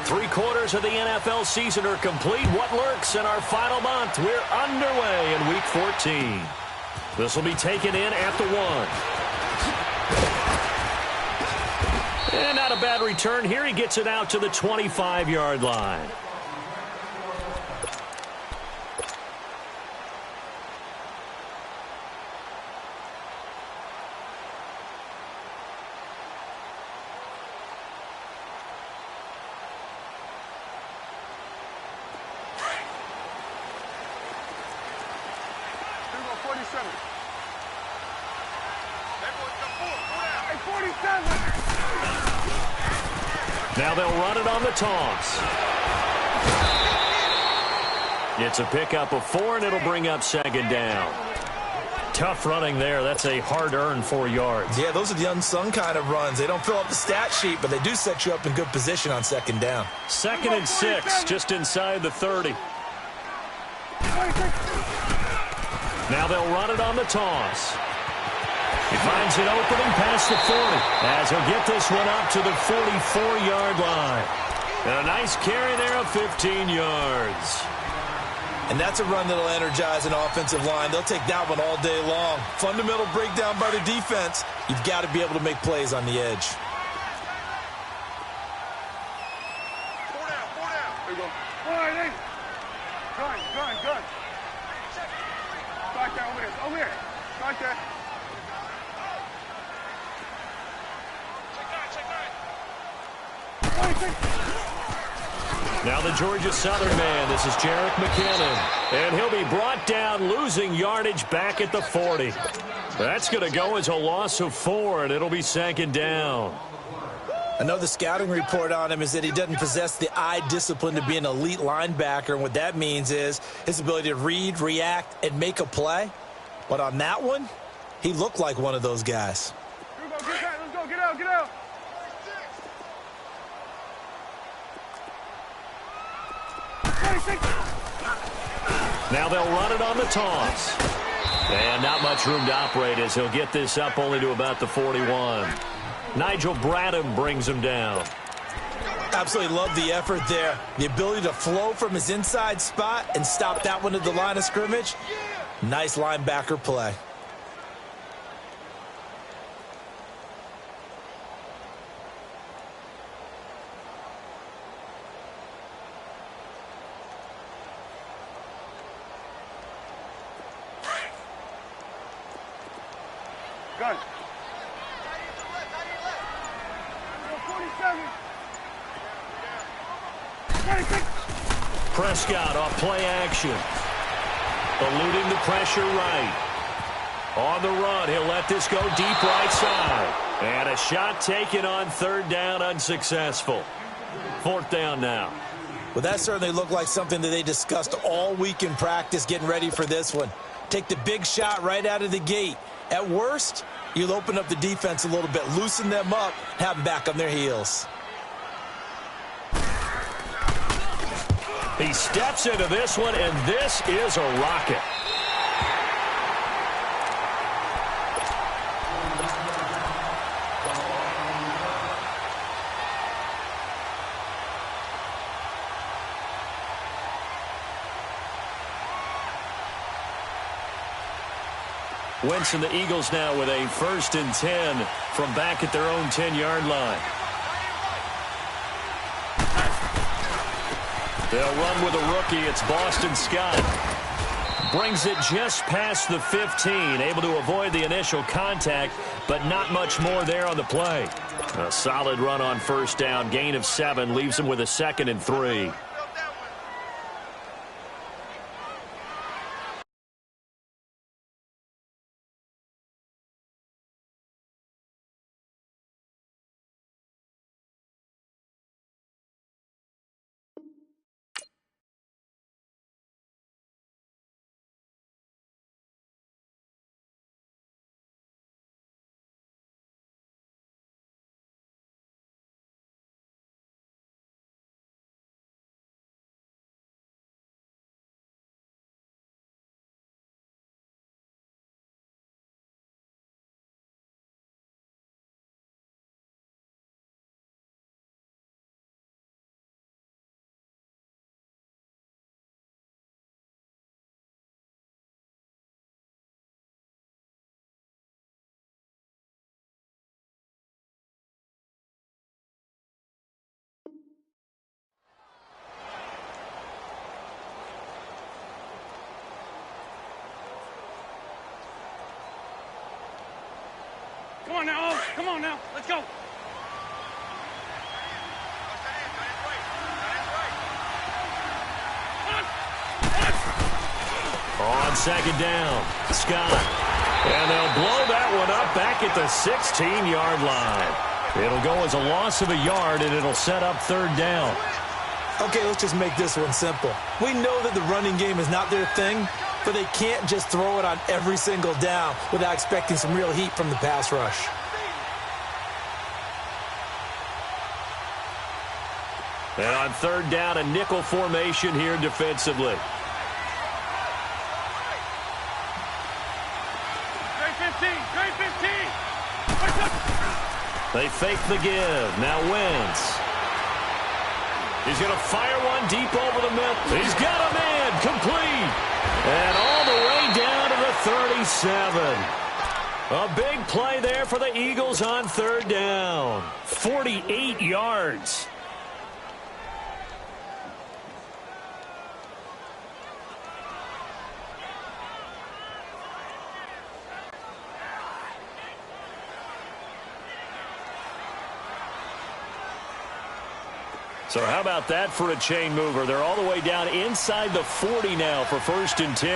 Three-quarters of the NFL season are complete. What lurks in our final month? We're underway in Week 14. This will be taken in at the 1. And not a bad return here. He gets it out to the 25-yard line. Now they'll run it on the toss. It's a pickup of 4, and it'll bring up second down. Tough running there. That's a hard-earned 4 yards. Yeah, those are the unsung kind of runs. They don't fill up the stat sheet, but they do set you up in good position on second down. 2nd and 6, just inside the 30. Now they'll run it on the toss. He finds an opening past the 40 as he'll get this one up to the 44-yard line. And a nice carry there of 15 yards. And that's a run that'll energize an offensive line. They'll take that one all day long. Fundamental breakdown by the defense. You've got to be able to make plays on the edge. 4 down, 4 down. There you go. 4 right, gun. Strike that over there. Over here. Strike that. Now the Georgia Southern man. This is Jerick McKinnon. And he'll be brought down, losing yardage back at the 40. That's going to go as a loss of 4, and it'll be 2nd down. Another scouting report on him is that he doesn't possess the eye discipline to be an elite linebacker. And what that means is his ability to read, react, and make a play. But on that one, he looked like one of those guys. Here we go, let's go, get out. Now they'll run it on the toss. And not much room to operate as he'll get this up only to about the 41. Nigel Bradham brings him down. Absolutely love the effort there. The ability to flow from his inside spot and stop that one at the line of scrimmage. Nice linebacker play. Gun. 47. Prescott off play action. Eluding the pressure right. On the run, he'll let this go deep right side. And a shot taken on 3rd down, unsuccessful. 4th down now. Well, that certainly looked like something that they discussed all week in practice getting ready for this one. Take the big shot right out of the gate. At worst, you'll open up the defense a little bit, loosen them up, have them back on their heels. He steps into this one, and this is a rocket. Wentz and the Eagles now with a 1st and 10 from back at their own 10-yard line. They'll run with a rookie. It's Boston Scott. Brings it just past the 15. Able to avoid the initial contact, but not much more there on the play. A solid run on 1st down. Gain of 7 leaves him with a 2nd and 3. Come on now. Oh, come on now. Let's go. On second down, Scott. And they'll blow that one up back at the 16-yard line. It'll go as a loss of a yard, and it'll set up third down. Okay, let's just make this one simple. We know that the running game is not their thing, but they can't just throw it on every single down without expecting some real heat from the pass rush. And on third down, a nickel formation here defensively. They fake the give. Now Wentz. He's going to fire one deep over the middle. He's got a man complete. And all the way down to the 37. A big play there for the Eagles on third down. 48 yards. So how about that for a chain mover? They're all the way down inside the 40 now for 1st and 10.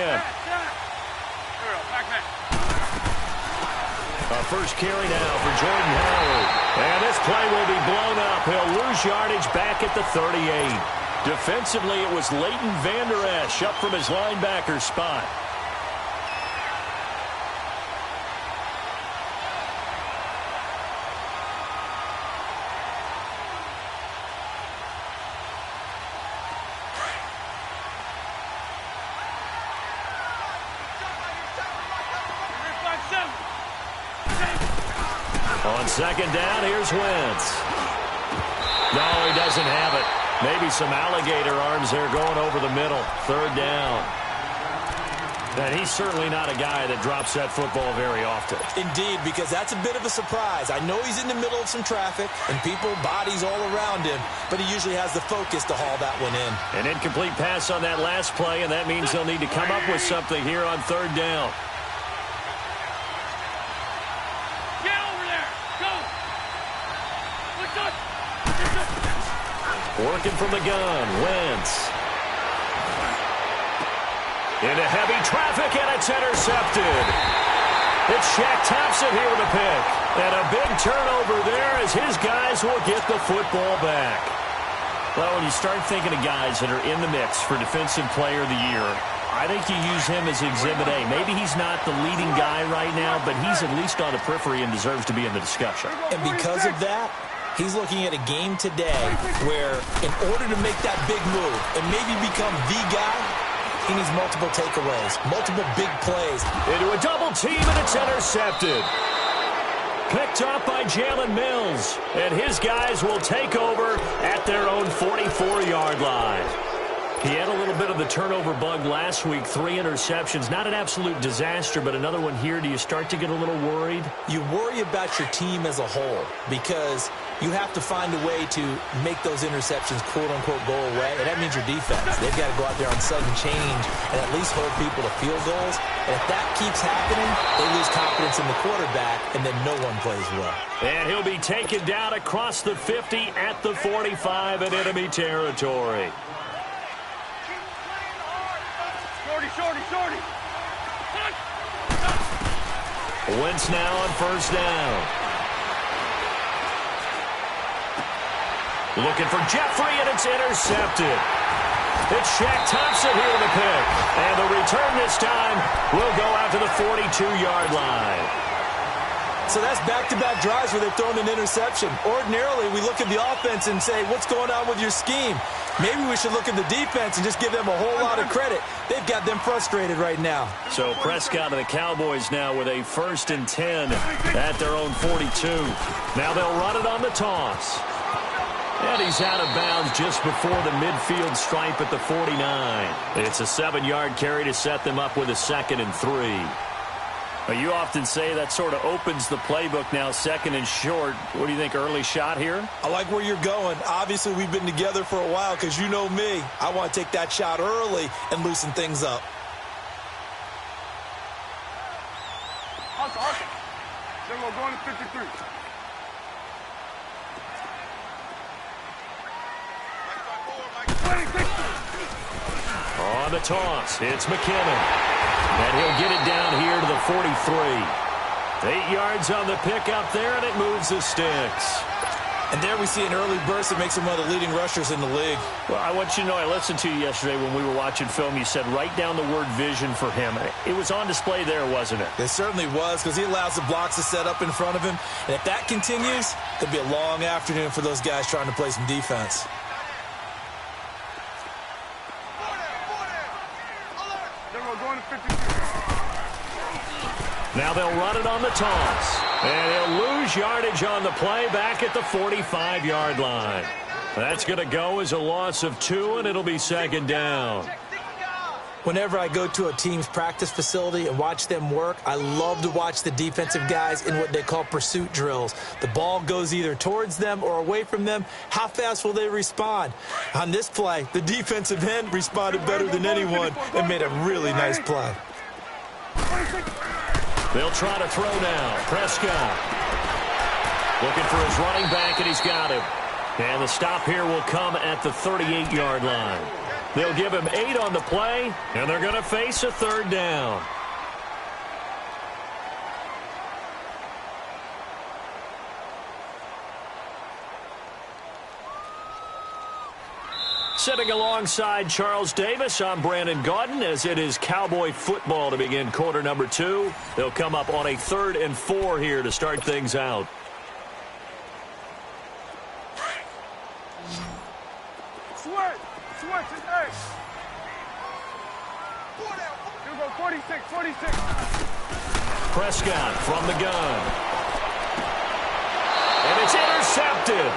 A first carry now for Jordan Howard. And this play will be blown up. He'll lose yardage back at the 38. Defensively, it was Leighton Vander Esch up from his linebacker spot. On second down, here's Wentz. No, he doesn't have it. Maybe some alligator arms there going over the middle. Third down. And he's certainly not a guy that drops that football very often. Indeed, because that's a bit of a surprise. I know he's in the middle of some traffic and people, bodies all around him, but he usually has the focus to haul that one in. An incomplete pass on that last play, and that means they'll need to come up with something here on third down. Working from the gun, Wentz. Into heavy traffic, and it's intercepted. It's Shaq Thompson here with a pick. And a big turnover there as his guys will get the football back. Well, when you start thinking of guys that are in the mix for Defensive Player of the Year, I think you use him as Exhibit A. Maybe he's not the leading guy right now, but he's at least on the periphery and deserves to be in the discussion. And because of that, he's looking at a game today where in order to make that big move and maybe become the guy, he needs multiple takeaways, multiple big plays. Into a double team, and it's intercepted. Picked up by Jalen Mills, and his guys will take over at their own 44-yard line. He had a little bit of the turnover bug last week, 3 interceptions. Not an absolute disaster, but another one here. Do you start to get a little worried? You worry about your team as a whole because you have to find a way to make those interceptions, quote-unquote, go away, and that means your defense. They've got to go out there on sudden change and at least hold people to field goals. And if that keeps happening, they lose confidence in the quarterback, and then no one plays well. And he'll be taken down across the 50 at the 45 in enemy territory. Shorty. Wentz now on first down. Looking for Jeffrey, and it's intercepted. It's Shaq Thompson here with a pick. And the return this time will go out to the 42-yard line. So that's back-to-back drives where they've thrown an interception. Ordinarily, we look at the offense and say, what's going on with your scheme? Maybe we should look at the defense and just give them a whole lot of credit. They've got them frustrated right now. So Prescott and the Cowboys now with a 1st and 10 at their own 42. Now they'll run it on the toss. And he's out of bounds just before the midfield stripe at the 49. It's a 7-yard carry to set them up with a 2nd and 3. You often say that sort of opens the playbook now, 2nd and short. What do you think, early shot here? I like where you're going. Obviously, we've been together for a while because you know me. I want to take that shot early and loosen things up. Awesome. Then we're going to 53. On the toss, it's McKinnon. And he'll get it down here to the 43. 8 yards on the pickup there, and it moves the sticks. And there we see an early burst that makes him one of the leading rushers in the league. Well, I want you to know, I listened to you yesterday when we were watching film. You said write down the word vision for him. It was on display there, wasn't it? It certainly was, because he allows the blocks to set up in front of him. And if that continues, it'll be a long afternoon for those guys trying to play some defense. Now they'll run it on the toss. And he'll lose yardage on the play back at the 45-yard line. That's going to go as a loss of 2, and it'll be second down. Whenever I go to a team's practice facility and watch them work, I love to watch the defensive guys in what they call pursuit drills. The ball goes either towards them or away from them. How fast will they respond? On this play, the defensive end responded better than anyone and made a really nice play. They'll try to throw now. Prescott looking for his running back, and he's got him. And the stop here will come at the 38-yard line. They'll give him 8 on the play, and they're going to face a third down. Sitting alongside Charles Davis, I'm Brandon Gaudin, as it is Cowboy football to begin quarter number 2. They'll come up on a 3rd and 4 here to start things out. Switch, it's 8. Here we go, 46. Prescott from the gun. And it's intercepted.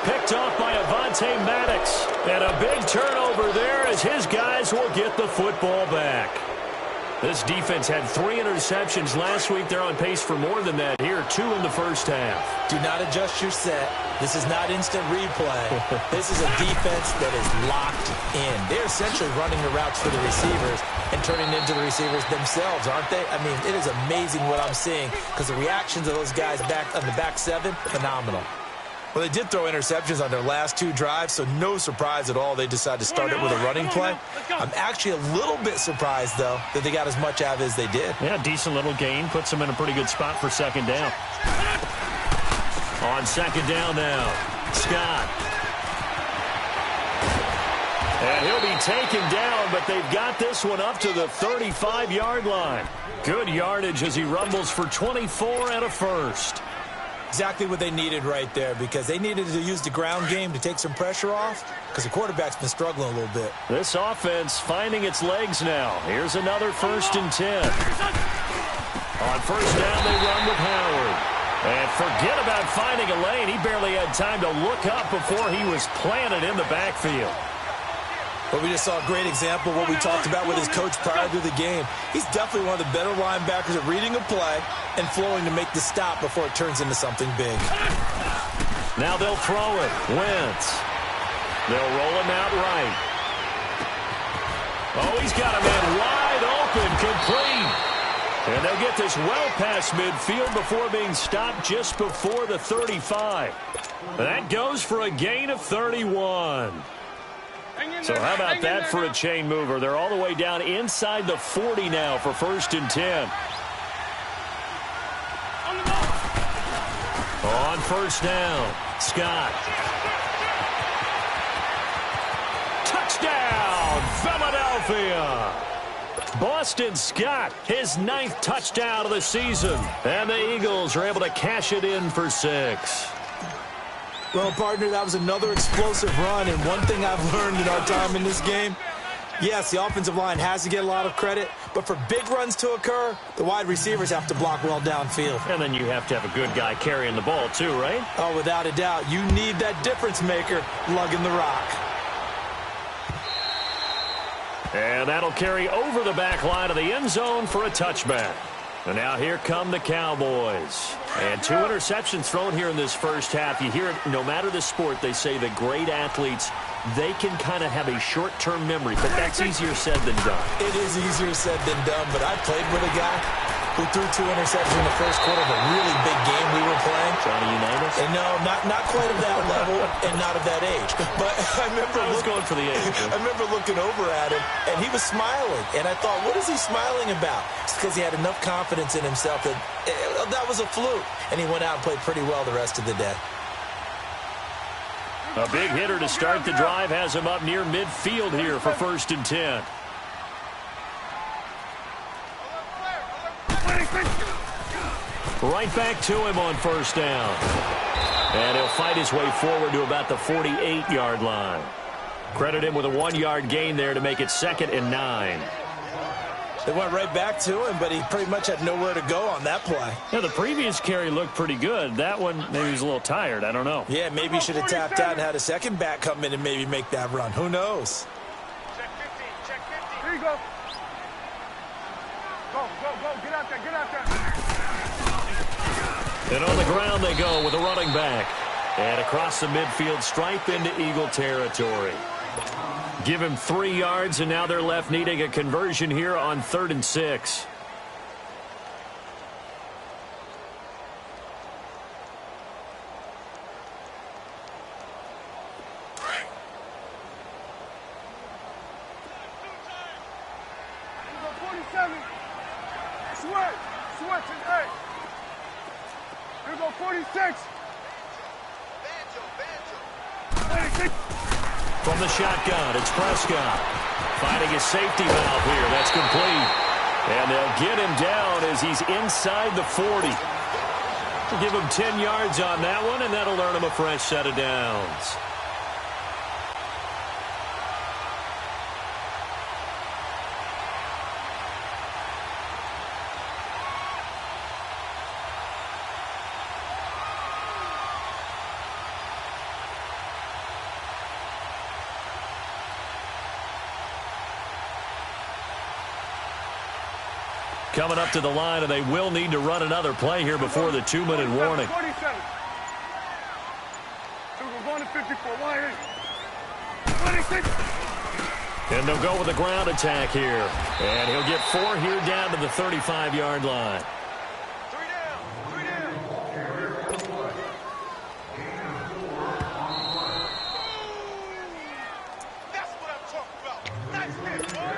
Picked off by Avonte Maddox. And a big turnover there as his guys will get the football back. This defense had 3 interceptions last week. They're on pace for more than that here. 2 in the first half. Do not adjust your set. This is not instant replay. This is a defense that is locked in. They're essentially running the routes for the receivers and turning into the receivers themselves, aren't they? I mean, it is amazing what I'm seeing, because the reactions of those guys back on the back 7, phenomenal. Well, they did throw interceptions on their last 2 drives, so no surprise at all they decided to start it with a running play. I'm actually a little bit surprised, though, that they got as much out of it as they did. Yeah, decent little gain. Puts them in a pretty good spot for second down. On second down now, Scott. And he'll be taken down, but they've got this one up to the 35-yard line. Good yardage as he rumbles for 24 and a first. Exactly what they needed right there, because they needed to use the ground game to take some pressure off, because the quarterback's been struggling a little bit. This offense finding its legs now. Here's another 1st and 10. On first down, they run with Howard. And forget about finding a lane. He barely had time to look up before he was planted in the backfield. But we just saw a great example of what we talked about with his coach prior to the game. He's definitely one of the better linebackers at reading a play and flowing to make the stop before it turns into something big. Now they'll throw it. Wentz. They'll roll him out right. Oh, he's got a man wide open, complete. And they'll get this well past midfield before being stopped just before the 35. That goes for a gain of 31. So how about that for a chain mover? They're all the way down inside the 40 now for 1st and 10. On first down, Scott. Touchdown, Philadelphia! Boston Scott, his 9th touchdown of the season. And the Eagles are able to cash it in for 6. Well, partner, that was another explosive run, and one thing I've learned in our time in this game, yes, the offensive line has to get a lot of credit, but for big runs to occur, the wide receivers have to block well downfield. And then you have to have a good guy carrying the ball too, right? Oh, without a doubt. You need that difference maker lugging the rock. And that'll carry over the back line of the end zone for a touchback. And now here come the Cowboys. And 2 interceptions thrown here in this first half. You hear it, no matter the sport, they say the great athletes, they can kind of have a short-term memory, but that's easier said than done. It is easier said than done, but I played with a guy who threw 2 interceptions in the first quarter of a really big game we were playing. Johnny Unitas? And no, not quite of that level and not of that age. But I was going for the age. I remember looking over at him, and he was smiling. And I thought, what is he smiling about? It's because he had enough confidence in himself that that was a fluke. And he went out and played pretty well the rest of the day. A big hitter to start the drive has him up near midfield here for 1st and 10. Right back to him on 1st down. And he'll fight his way forward to about the 48-yard line. Credit him with a 1-yard gain there to make it 2nd and 9. They went right back to him, but he pretty much had nowhere to go on that play. Yeah, the previous carry looked pretty good. That one, maybe he was a little tired. I don't know. Yeah, maybe he should have tapped out and had a second back come in and maybe make that run. Who knows? Check 50. Check 50. Here you go. Go. Get out there. Get out there. And on the ground they go with a running back. And across the midfield stripe into Eagle territory. Give him 3 yards, and now they're left needing a conversion here on 3rd and 6. Switch and 8. Here we go, 46. From the shotgun, it's Prescott. Finding his safety valve here. That's complete. And they'll get him down as he's inside the 40. We'll give him 10 yards on that one, and that'll earn him a fresh set of downs. Coming up to the line, and they will need to run another play here before the 2-minute warning. 47. We're going to 54. Why 26. And they'll go with a ground attack here. And he'll get 4 here down to the 35-yard line. 3 down. That's what I'm talking about. Nice hit, boy.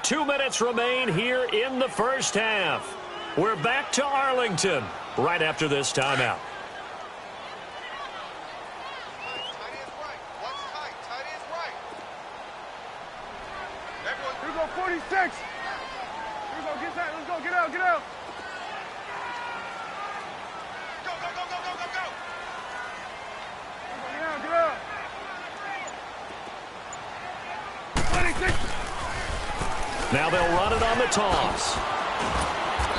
2 minutes remain here in the first half. We're back to Arlington right after this timeout. Tight end's right. Watch tight. Tight end's right. Everyone, here we go, 46. Here we go, get that. Let's go, get out, get out. Go. Get out, get out. 26. Now they'll run it on the toss.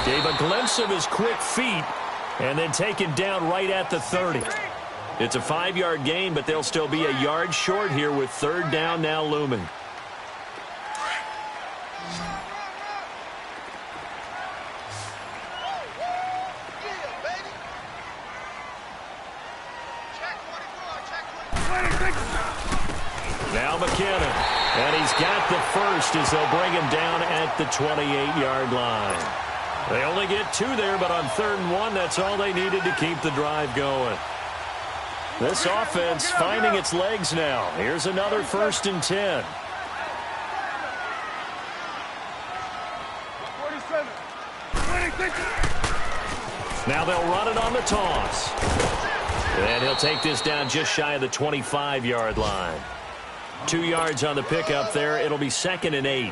Gave a glimpse of his quick feet and then taken down right at the 30. It's a 5-yard gain, but they'll still be a yard short here with 3rd down now looming. Now McKinnon. And he's got the first as they'll bring him down at the 28-yard line. They only get 2 there, but on 3rd and 1, that's all they needed to keep the drive going. This offense finding its legs now. Here's another 1st and 10. 47. 26. Now they'll run it on the toss. And he'll take this down just shy of the 25-yard line. 2 yards on the pickup there. It'll be 2nd and 8.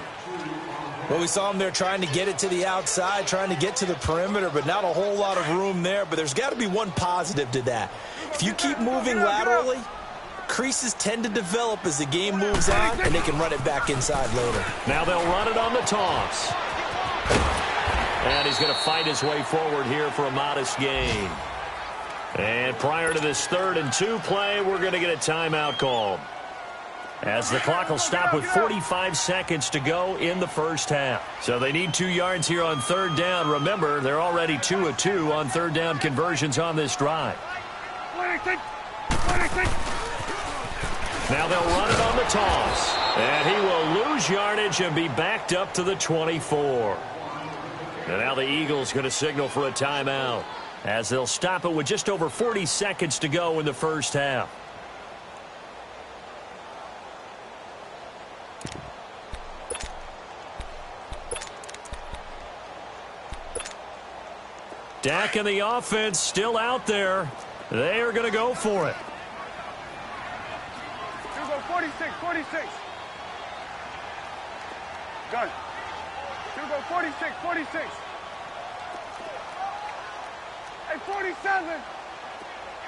Well, we saw him there trying to get it to the outside, trying to get to the perimeter, but not a whole lot of room there. But there's got to be one positive to that. If you keep moving laterally, creases tend to develop as the game moves on, and they can run it back inside later. Now they'll run it on the toss. And he's going to fight his way forward here for a modest gain. And prior to this 3rd and 2 play, we're going to get a timeout called, as the clock will stop with 45 seconds to go in the first half. So they need 2 yards here on 3rd down. Remember, they're already 2 of 2 on 3rd down conversions on this drive. 26. 26. Now they'll run it on the toss. And he will lose yardage and be backed up to the 24. And now the Eagles going to signal for a timeout as they'll stop it with just over 40 seconds to go in the first half. Dak and the offense still out there. They are going to go for it. Here we go, 46, 46. Done. Here we go, 46, 46. Hey, 47.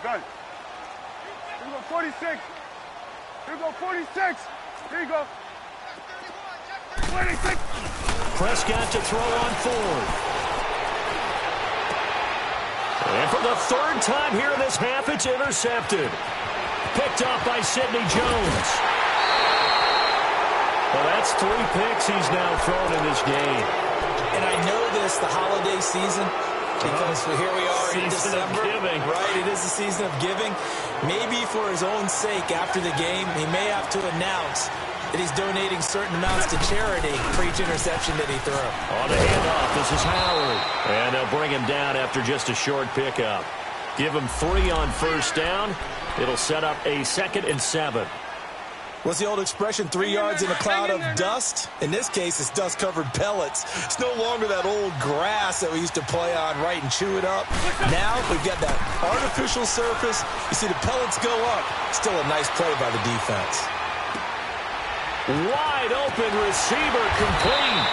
Done. Here we go, 46. Here we go, 46. Here you go. 26. Prescott to throw on fourth. And for the third time here in this half, it's intercepted. Picked off by Sidney Jones. Well, that's 3 picks he's now thrown in this game. And I know this, the holiday season, because here we are in December. Right, it is the season of giving. Maybe for his own sake, after the game, he may have to announce that he's donating certain amounts to charity for each interception that he threw. On the handoff, this is Howard. And they'll bring him down after just a short pickup. Give him 3 on first down. It'll set up a 2nd and 7. What's the old expression, 3 yards in a cloud of dust? In this case, it's dust-covered pellets. It's no longer that old grass that we used to play on, right, and chew it up. Now we've got that artificial surface. You see the pellets go up. Still a nice play by the defense. Wide open receiver complete.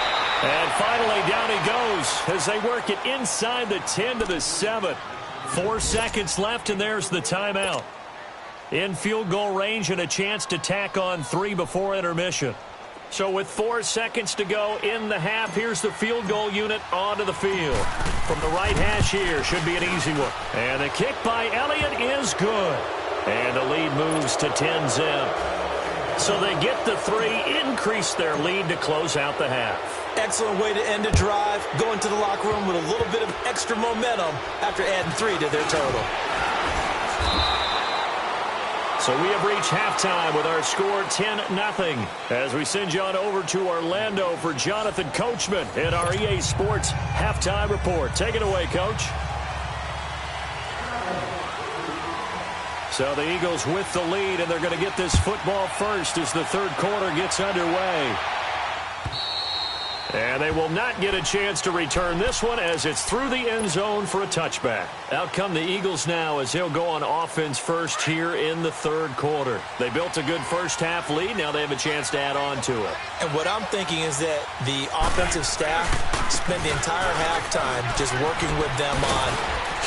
And finally down he goes as they work it inside the 10 to the 7. 4 seconds left, and there's the timeout. In field goal range and a chance to tack on 3 before intermission. So with 4 seconds to go in the half, here's the field goal unit onto the field. From the right hash here, should be an easy one. And the kick by Elliott is good. And the lead moves to 10-zip. So they get the 3, increase their lead to close out the half. Excellent way to end a drive. Go into the locker room with a little bit of extra momentum after adding 3 to their total. So we have reached halftime with our score 10-0. As we send you on over to Orlando for Jonathan Coachman in our EA Sports Halftime Report. Take it away, Coach. So the Eagles with the lead, and they're going to get this football first as the third quarter gets underway. And they will not get a chance to return this one as it's through the end zone for a touchback. Out come the Eagles now as they'll go on offense first here in the third quarter. They built a good first half lead. Now they have a chance to add on to it. And what I'm thinking is that the offensive staff spent the entire halftime just working with them on,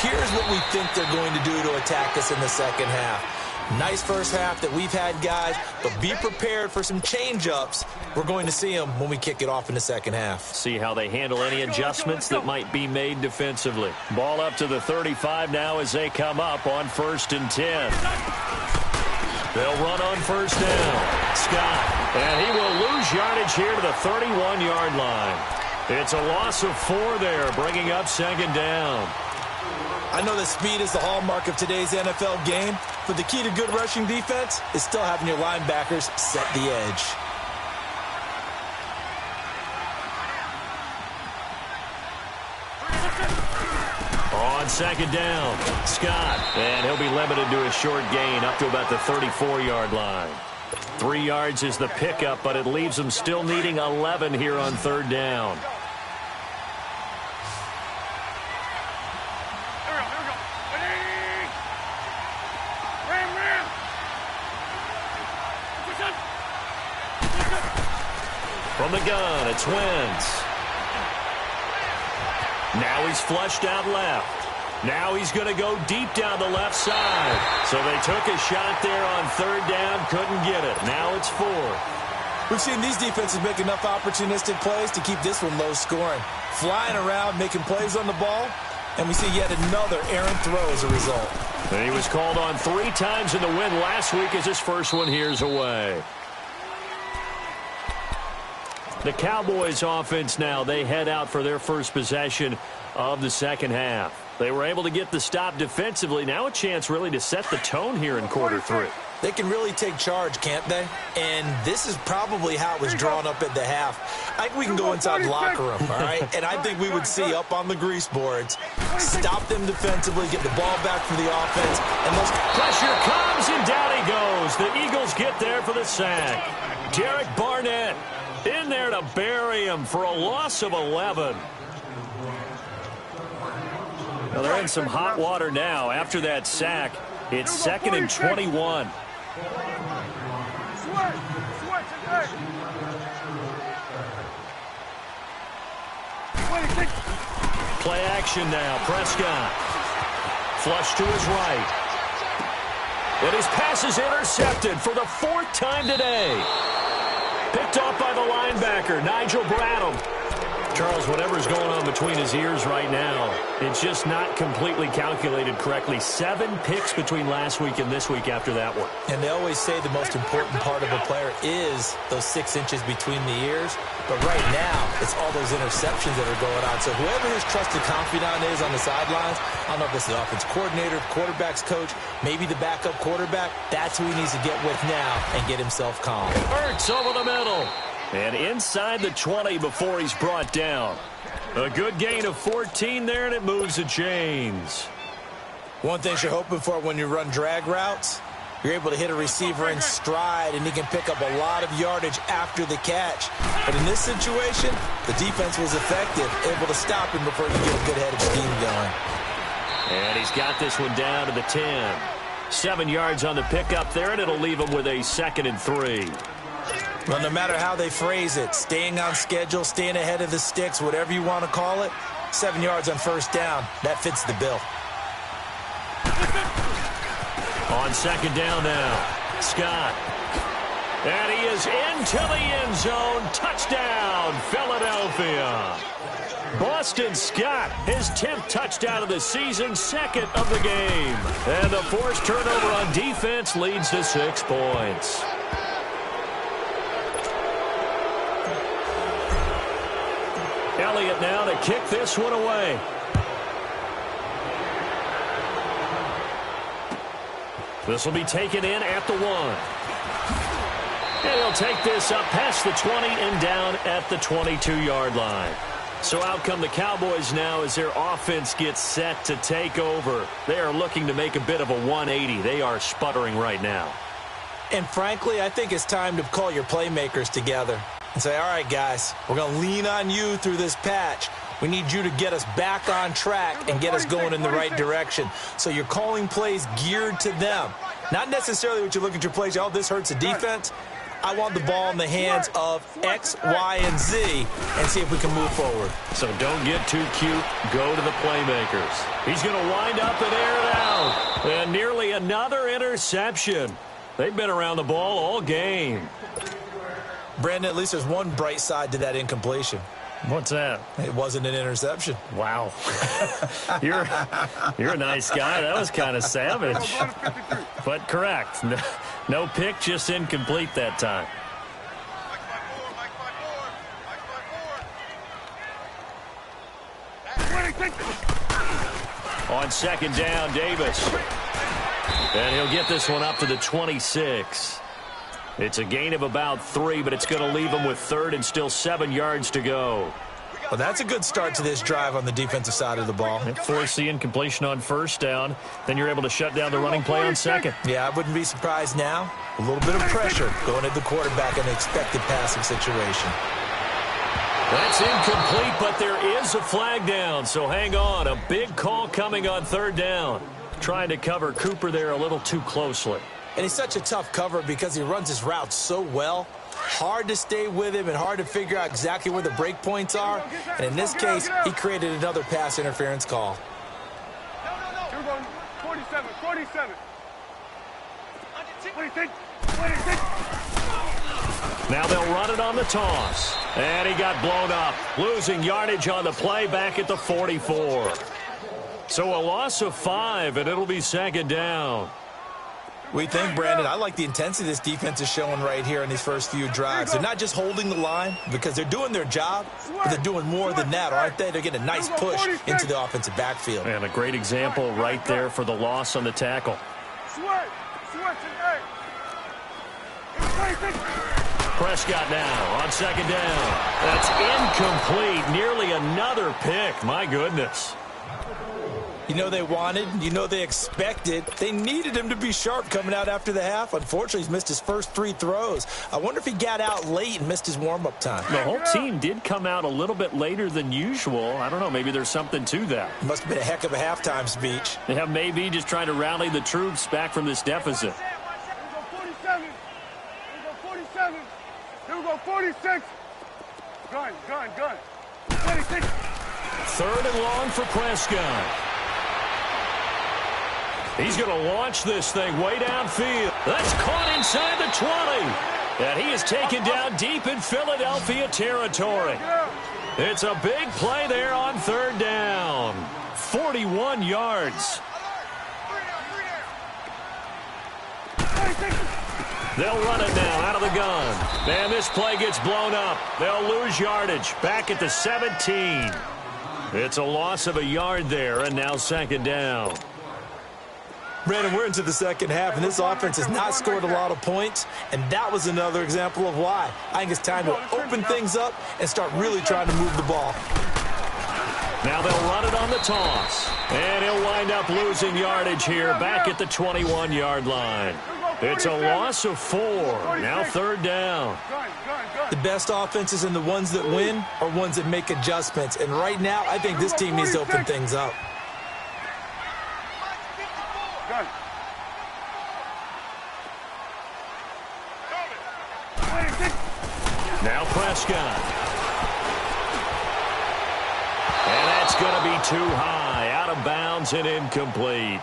here's what we think they're going to do to attack us in the second half. Nice first half that we've had, guys, but be prepared for some change-ups. We're going to see them when we kick it off in the second half. See how they handle any adjustments that might be made defensively. Ball up to the 35 now as they come up on 1st and 10. They'll run on first down. Scott, and he will lose yardage here to the 31-yard line. It's a loss of 4 there, bringing up 2nd down. I know that speed is the hallmark of today's NFL game, but the key to good rushing defense is still having your linebackers set the edge. On 2nd down, Scott, and he'll be limited to a short gain up to about the 34-yard line. 3 yards is the pickup, but it leaves them still needing 11 here on 3rd down. From the gun, it's Wentz. Now he's flushed out left. Now he's going to go deep down the left side. So they took a shot there on 3rd down, couldn't get it. Now it's 4th. We've seen these defenses make enough opportunistic plays to keep this one low scoring. Flying around, making plays on the ball, and we see yet another errant throw as a result. And he was called on 3 times in the win last week as his first one here's away. The Cowboys offense now, they head out for their first possession of the second half. They were able to get the stop defensively. Now a chance really to set the tone here in quarter 3. They can really take charge, can't they? And this is probably how it was drawn up at the half. I think we can go inside the locker room, all right? And I think we would see up on the grease boards, stop them defensively, get the ball back from the offense, and let's... Pressure comes, and down he goes. The Eagles get there for the sack. Derek Barnett in there to bury him for a loss of 11. Well, they're in some hot water now after that sack. It's 2nd and 21. Play action now. Prescott. Flush to his right. And his pass is intercepted for the 4th time today. Picked off by the linebacker, Nigel Bradham. Charles, whatever's going on between his ears right now, it's just not completely calculated correctly. 7 picks between last week and this week after that one. And they always say the most important part of a player is those 6 inches between the ears. But right now, it's all those interceptions that are going on. So whoever his trusted confidant is on the sidelines, I don't know if this is the offense coordinator, quarterback's coach, maybe the backup quarterback, that's who he needs to get with now and get himself calm. Hurts over the middle. And inside the 20 before he's brought down. A good gain of 14 there, and it moves the chains. One thing you're hoping for when you run drag routes, you're able to hit a receiver in stride, and he can pick up a lot of yardage after the catch. But in this situation, the defense was effective, able to stop him before he could get a good head of steam going. And he's got this one down to the 10. 7 yards on the pickup there, and it'll leave him with a 2nd and 3. Well, no matter how they phrase it, staying on schedule, staying ahead of the sticks, whatever you want to call it, 7 yards on 1st down, that fits the bill. On 2nd down now, Scott. And he is into the end zone. Touchdown, Philadelphia. Boston Scott, his 10th touchdown of the season, 2nd of the game. And the forced turnover on defense leads to 6 points. Elliott now to kick this one away. This will be taken in at the 1. And he'll take this up past the 20 and down at the 22-yard line. So out come the Cowboys now as their offense gets set to take over. They are looking to make a bit of a 180. They are sputtering right now. And frankly, I think it's time to call your playmakers together and say, all right, guys, we're going to lean on you through this patch. We need you to get us back on track and get us going in the right direction. So you're calling plays geared to them. Not necessarily what you look at your plays, oh, this hurts the defense. I want the ball in the hands of X, Y, and Z and see if we can move forward. So don't get too cute. Go to the playmakers. He's going to wind up and air it out. And nearly another interception. They've been around the ball all game. Brandon, at least there's one bright side to that incompletion. What's that? It wasn't an interception. Wow. You're a nice guy. That was kind of savage. But correct. No pick, just incomplete that time. On 2nd down, Davis. And he'll get this one up to the 26. It's a gain of about 3, but it's going to leave him with 3rd and still 7 yards to go. Well, that's a good start to this drive on the defensive side of the ball. Force the incompletion on 1st down. Then you're able to shut down the running play on 2nd. Yeah, I wouldn't be surprised now. A little bit of pressure going at the quarterback in an expected passing situation. That's incomplete, but there is a flag down, so hang on. A big call coming on 3rd down. Trying to cover Cooper there a little too closely. And he's such a tough cover because he runs his route so well. Hard to stay with him and hard to figure out exactly where the break points are. And in this case, he created another pass interference call. You're going 47, 47. 26, 26. Now they'll run it on the toss. And he got blown up, losing yardage on the play back at the 44. So a loss of 5, and it'll be 2nd down. We think, Brandon, I like the intensity this defense is showing right here in these first few drives. They're not just holding the line because they're doing their job, but they're doing more than that, aren't they? They're getting a nice push into the offensive backfield. And a great example right there for the loss on the tackle. Prescott now on second down. That's incomplete. Nearly another pick. My goodness. You know they wanted, you know they expected. They needed him to be sharp coming out after the half. Unfortunately, he's missed his first 3 throws. I wonder if he got out late and missed his warm-up time. The whole team did come out a little bit later than usual. I don't know, maybe there's something to that. Must have been a heck of a halftime speech. Yeah, maybe just trying to rally the troops back from this deficit. Here we go 47. Here we go 46. Gun. 26. Third and long for Prescott. He's going to launch this thing way downfield. That's caught inside the 20. And he is taken down deep in Philadelphia territory. It's a big play there on third down. 41 yards. They'll run it now out of the gun. And this play gets blown up. They'll lose yardage back at the 17. It's a loss of a yard there, and now second down. Brandon, we're into the second half, and this offense has not scored a lot of points, and that was another example of why. I think it's time to open things up and start really trying to move the ball. Now they'll run it on the toss, and he'll wind up losing yardage here back at the 21-yard line. It's a loss of 4. Now third down. The best offenses and the ones that win are ones that make adjustments, and right now I think this team needs to open things up. Now Prescott. And that's going to be too high, out of bounds and incomplete.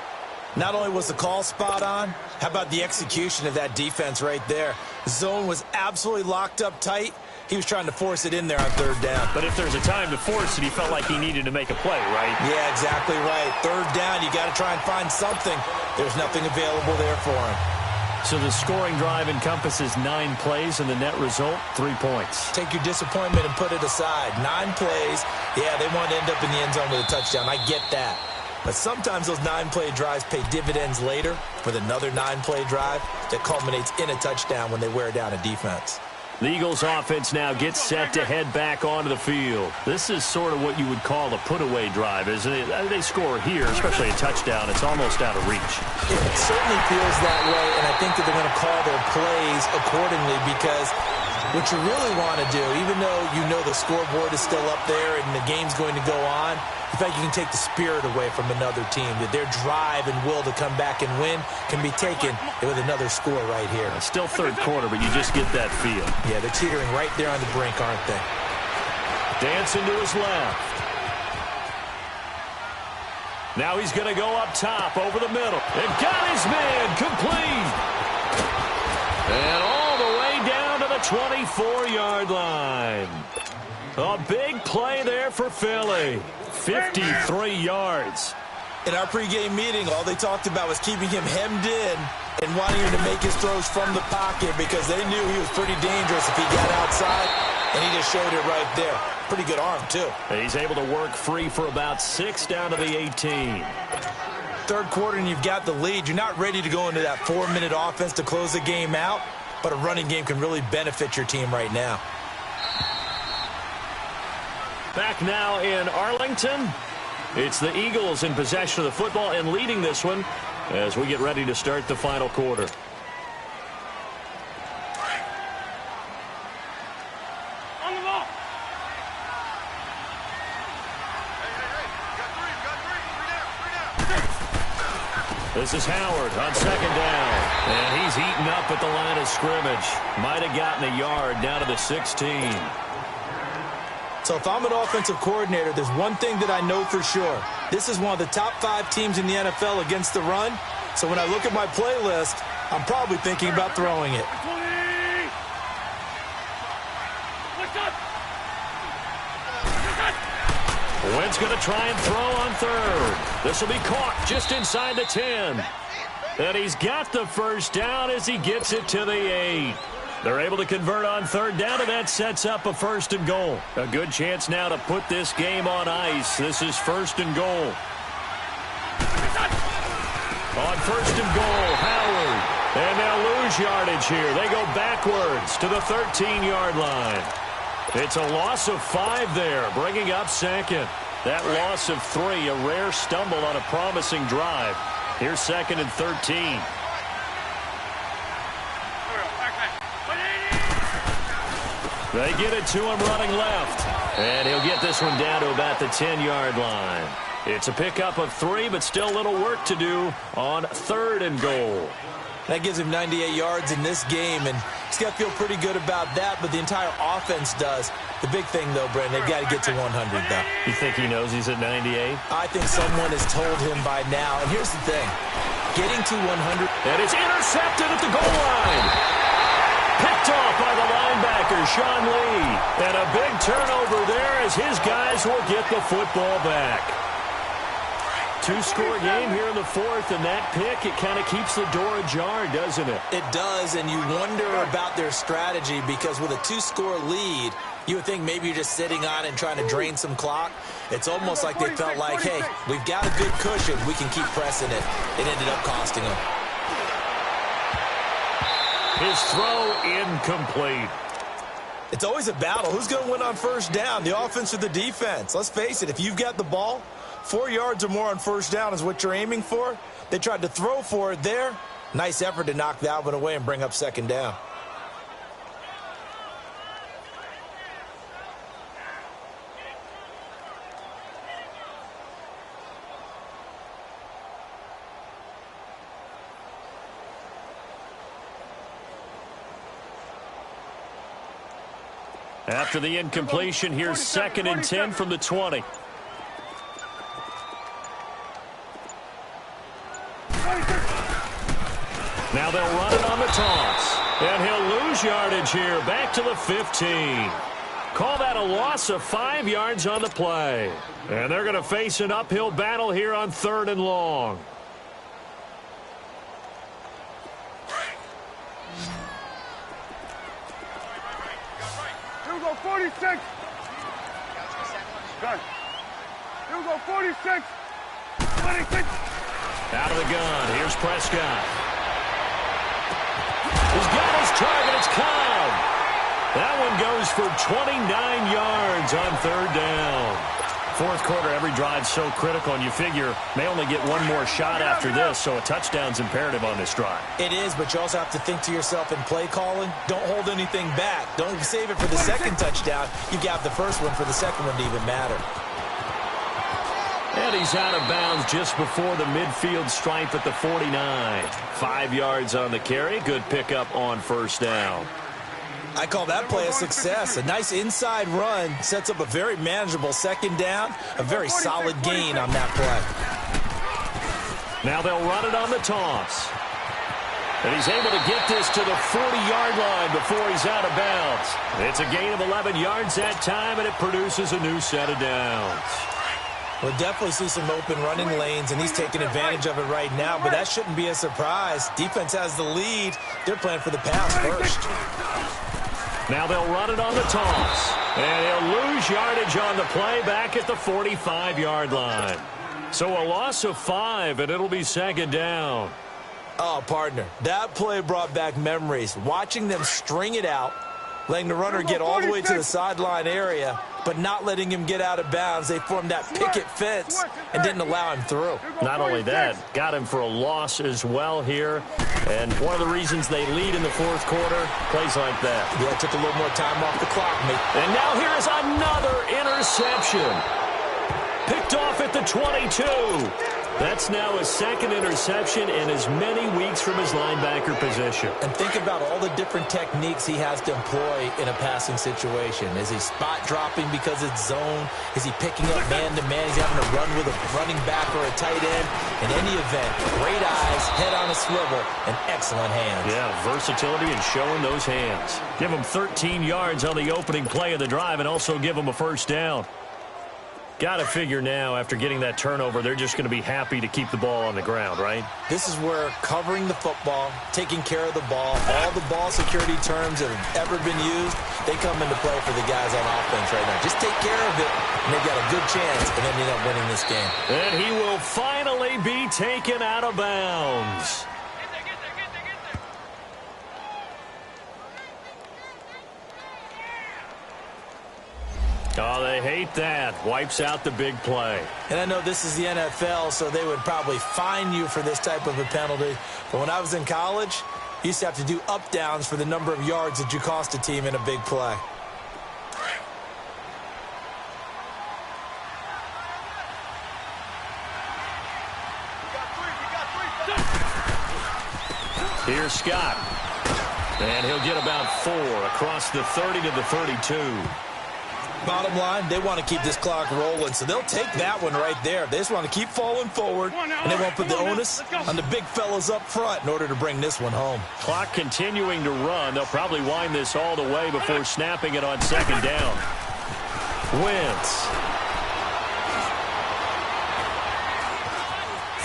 Not only was the call spot on, how about the execution of that defense right there? The zone was absolutely locked up tight. He was trying to force it in there on third down. But if there's a time to force it, he felt like he needed to make a play, right? Yeah, exactly right. Third down, you got to try and find something. There's nothing available there for him. So the scoring drive encompasses 9 plays, and the net result, 3 points. Take your disappointment and put it aside. 9 plays. Yeah, they want to end up in the end zone with a touchdown. I get that. But sometimes those 9-play drives pay dividends later with another 9-play drive that culminates in a touchdown when they wear down a defense. The Eagles offense now gets set to head back onto the field. This is sort of what you would call a put-away drive, isn't it? They score here, especially a touchdown. It's almost out of reach. It certainly feels that way, and I think that they're going to call their plays accordingly because what you really want to do, even though you know the scoreboard is still up there and the game's going to go on, in fact, you can take the spirit away from another team, that their drive and will to come back and win can be taken with another score right here. It's still third quarter, but you just get that feel. Yeah, they're teetering right there on the brink, aren't they? Dancing to his left. Now he's going to go up top over the middle. And got his man complete. And all the way down to the 24-yard line. A big play there for Philly. 53 yards. In our pregame meeting, all they talked about was keeping him hemmed in and wanting him to make his throws from the pocket because they knew he was pretty dangerous if he got outside, and he just showed it right there. Pretty good arm, too. And he's able to work free for about 6 down to the 18. Third quarter, and you've got the lead. You're not ready to go into that 4-minute offense to close the game out, but a running game can really benefit your team right now. Back now in Arlington. It's the Eagles in possession of the football and leading this one as we get ready to start the final quarter. On the ball. This is Howard on second down. And he's eaten up at the line of scrimmage. Might have gotten a yard down to the 16. So if I'm an offensive coordinator, there's one thing that I know for sure. This is one of the top 5 teams in the NFL against the run. So when I look at my playlist, I'm probably thinking about throwing it. Wentz going to try and throw on third. This will be caught just inside the 10. And he's got the first down as he gets it to the 8. They're able to convert on third down, and that sets up a 1st and goal. A good chance now to put this game on ice. This is 1st and goal. On 1st and goal, Howard. And they'll lose lose yardage here. They go backwards to the 13-yard line. It's a loss of 5 there, bringing up second. That loss of 3, a rare stumble on a promising drive. Here's 2nd and 13. They get it to him running left. And he'll get this one down to about the 10-yard line. It's a pickup of 3, but still a little work to do on 3rd and goal. That gives him 98 yards in this game, and he's got to feel pretty good about that, but the entire offense does. The big thing, though, Brendan, they've got to get to 100, though. You think he knows he's at 98? I think someone has told him by now. And here's the thing. Getting to 100. And it's intercepted at the goal line. Picked off by the linebacker, Sean Lee. And a big turnover there as his guys will get the football back. 2-score game here in the 4th, and that pick, it kind of keeps the door ajar, doesn't it? It does, and you wonder about their strategy because with a 2-score lead, you would think maybe you're just sitting on it and trying to drain some clock. It's almost like they felt like, hey, we've got a good cushion. We can keep pressing it. It ended up costing them. His throw incomplete. It's always a battle. Who's going to win on first down, the offense or the defense? Let's face it, if you've got the ball, 4 yards or more on first down is what you're aiming for. They tried to throw for it there. Nice effort to knock that one away and bring up 2nd down. After the incompletion, here's 2nd and 10 from the 20. Now they'll run it on the toss. And he'll lose yardage here, back to the 15. Call that a loss of 5 yards on the play. And they're going to face an uphill battle here on 3rd and long. Here we go, 46. Good. Here we go, 46. 26. Out of the gun, here's Prescott. He's got his target, it's Cobb. That one goes for 29 yards on 3rd down. 4th quarter, every drive's so critical, and you figure they only get one more shot after this, so a touchdown's imperative on this drive. It is, but you also have to think to yourself in play calling, don't hold anything back. Don't save it for the 2nd touchdown. You got the first one for the 2nd one to even matter. And he's out of bounds just before the midfield stripe at the 49. 5 yards on the carry. Good pickup on first down. I call that play a success. A nice inside run sets up a very manageable 2nd down. A very solid gain on that play. Now they'll run it on the toss. And he's able to get this to the 40-yard line before he's out of bounds. It's a gain of 11 yards that time, and it produces a new set of downs. We'll definitely see some open running lanes, and he's taking advantage of it right now, but that shouldn't be a surprise. Defense has the lead. They're playing for the pass first. Now they'll run it on the toss. And he'll lose yardage on the play back at the 45-yard line. So a loss of 5, and it'll be 2nd down. Oh, partner, that play brought back memories. Watching them string it out, letting the runner get all the way to the sideline area, but not letting him get out of bounds. They formed that picket fence and didn't allow him through. Not only that, got him for a loss as well here. And one of the reasons they lead in the 4th quarter, plays like that. Yeah, it took a little more time off the clock, mate. And now here is another interception. Picked off at the 22. That's now his 2nd interception in as many weeks from his linebacker position. And think about all the different techniques he has to employ in a passing situation. Is he spot dropping because it's zone? Is he picking up man-to-man? Is he having to run with a running back or a tight end? In any event, great eyes, head on a swivel, and excellent hands. Yeah, versatility and showing those hands. Give him 13 yards on the opening play of the drive and also give him a first down. Got to figure now, after getting that turnover, they're just going to be happy to keep the ball on the ground, right? This is where covering the football, taking care of the ball, all the ball security terms that have ever been used, they come into play for the guys on offense right now. Just take care of it, and they've got a good chance of ending up winning this game. And he will finally be taken out of bounds. Oh, they hate that. Wipes out the big play. And I know this is the NFL, so they would probably fine you for this type of a penalty. But when I was in college, you used to have to do up-downs for the number of yards that you cost a team in a big play. Here's Scott. And he'll get about 4 across the 30 to the 32. Bottom line, they want to keep this clock rolling, so they'll take that one right there. They just want to keep falling forward, and they won't put the onus on the big fellas up front in order to bring this one home. Clock continuing to run. They'll probably wind this all the way before snapping it on second down. Wentz.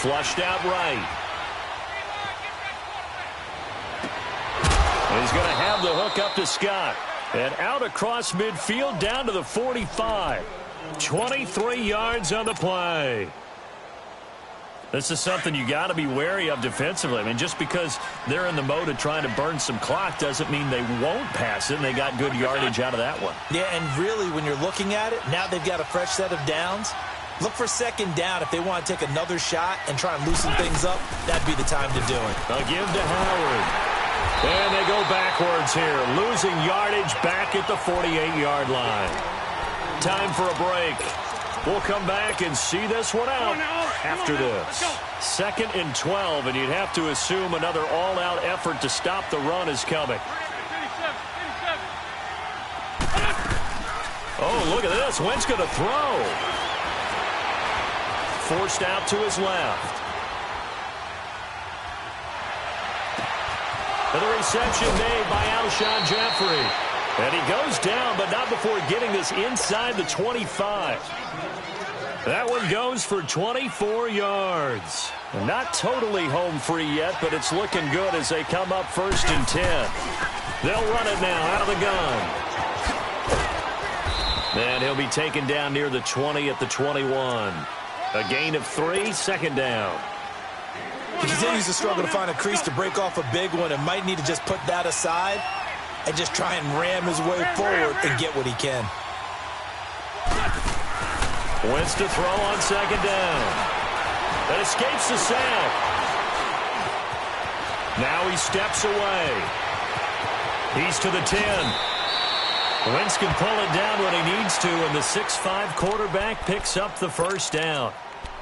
Flushed out right. And he's going to have the hook up to Scott. And out across midfield down to the 45. 23 yards on the play. This is something you got to be wary of defensively. I mean, just because they're in the mode of trying to burn some clock doesn't mean they won't pass it, and they got good yardage out of that one. Yeah, and really, when you're looking at it, now they've got a fresh set of downs. Look for second down if they want to take another shot and try and loosen things up. That'd be the time to do it. They'll give to Howard. And they go backwards here, losing yardage back at the 48-yard line. Time for a break. We'll come back and see this one out after this. 2nd and 12, and you'd have to assume another all-out effort to stop the run is coming. Oh, look at this. Wentz going to throw. Forced out to his left. And the reception made by Alshon Jeffrey. And he goes down, but not before getting this inside the 25. That one goes for 24 yards. Not totally home free yet, but it's looking good as they come up 1st and 10. They'll run it now out of the gun. And he'll be taken down near the 20 at the 21. A gain of 3, 2nd down. He continues to struggle to find a crease to break off a big one and might need to just put that aside and just try and ram his way forward and get what he can. Wentz to throw on 2nd down. And escapes the sack. Now he steps away. He's to the 10. Wentz can pull it down when he needs to, and the 6'5" quarterback picks up the 1st down.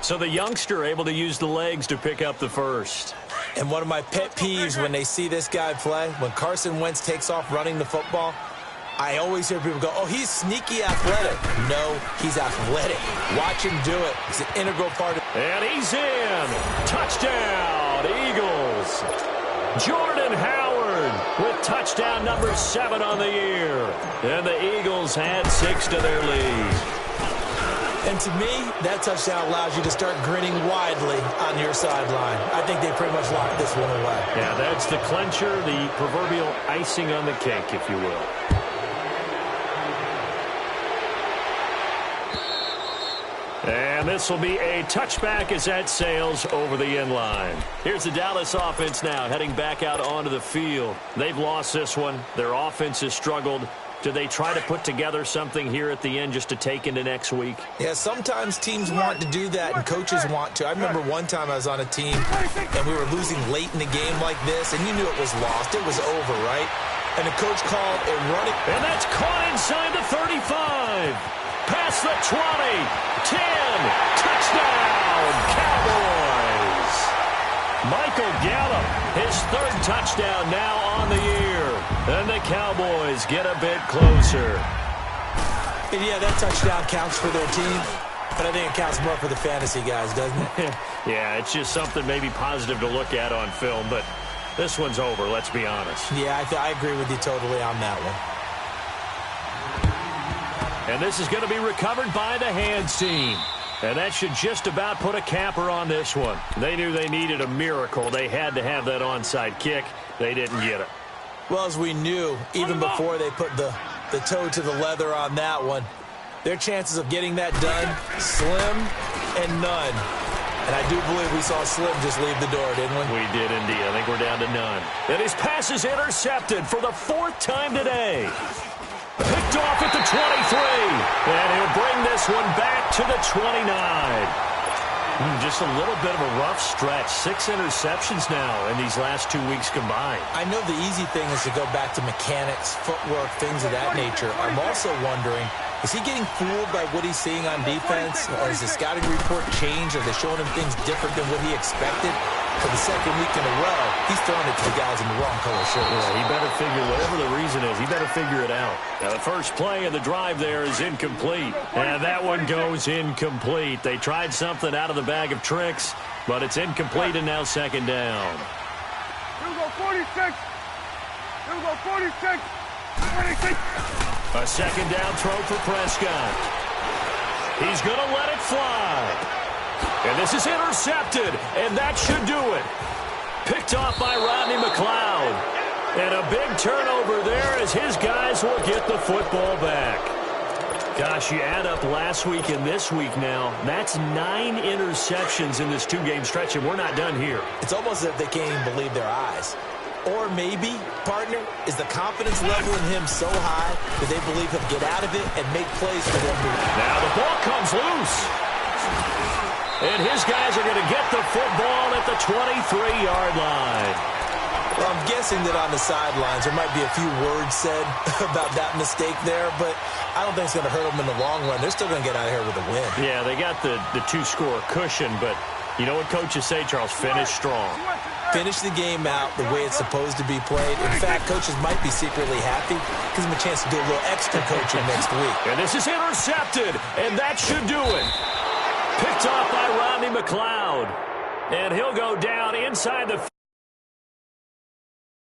So the youngster able to use the legs to pick up the 1st. And one of my pet peeves when they see this guy play, when Carson Wentz takes off running the football, I always hear people go, oh, he's sneaky athletic. No, he's athletic. Watch him do it. He's an integral part of it. And he's in. Touchdown, Eagles. Jordan Howard with touchdown number 7 on the year. And the Eagles add 6 to their lead. And to me, that touchdown allows you to start grinning widely on your sideline. I think they pretty much locked this one away. Yeah, that's the clincher, the proverbial icing on the cake, if you will. And this will be a touchback as that sails over the end line. Here's the Dallas offense now heading back out onto the field. They've lost this one. Their offense has struggled. Do they try to put together something here at the end just to take into next week? Yeah, sometimes teams want to do that and coaches want to. I remember one time I was on a team and we were losing late in the game like this, and you knew it was lost. It was over, right? And the coach called a running. And that's caught inside the 35. Past the 20. 10. Touchdown, Cowboys. Michael Gallup, his 3rd touchdown now on the year. And the Cowboys get a bit closer. And yeah, that touchdown counts for their team, but I think it counts more for the fantasy guys, doesn't it? Yeah, it's just something maybe positive to look at on film, but this one's over, let's be honest. Yeah, I agree with you totally on that one. And this is going to be recovered by the hands team. And that should just about put a capper on this one. They knew they needed a miracle. They had to have that onside kick. They didn't get it. Well, as we knew, even before they put the toe to the leather on that one, their chances of getting that done, slim and none. And I do believe we saw Slim just leave the door, didn't we? We did indeed. I think we're down to none. And his pass is intercepted for the 4th time today. Picked off at the 23. And he'll bring this one back to the 29. Just a little bit of a rough stretch. 6 interceptions now in these last 2 weeks combined. I know the easy thing is to go back to mechanics, footwork, things of that nature. I'm also wondering, is he getting fooled by what he's seeing on defense? Or has the scouting report changed? Are they showing him things different than what he expected? For the second week in a row, he's throwing it to the guys in the wrong color shirts. Yeah, he better figure, whatever the reason is, he better figure it out. Now, the first play of the drive there is incomplete. And that one goes incomplete. They tried something out of the bag of tricks, but it's incomplete and now second down. Here we go, 46. Here we go, 46. 46. A second down throw for Prescott. He's going to let it fly. And this is intercepted, and that should do it. Picked off by Rodney McLeod. And a big turnover there as his guys will get the football back. Gosh, you add up last week and this week now, that's 9 interceptions in this 2-game stretch, and we're not done here. It's almost as if they can't even believe their eyes. Or maybe, partner, is the confidence level in him so high that they believe he'll get out of it and make plays for them. Now the ball comes loose. And his guys are going to get the football at the 23-yard line. Well, I'm guessing that on the sidelines there might be a few words said about that mistake there, but I don't think it's going to hurt them in the long run. They're still going to get out of here with a win. Yeah, they got the 2-score cushion, but you know what coaches say, Charles? Finish strong. Finish the game out the way it's supposed to be played. In fact, coaches might be secretly happy. Gives them a chance to do a little extra coaching next week. And this is intercepted, and that should do it. Picked off by Rodney McLeod. And he'll go down inside the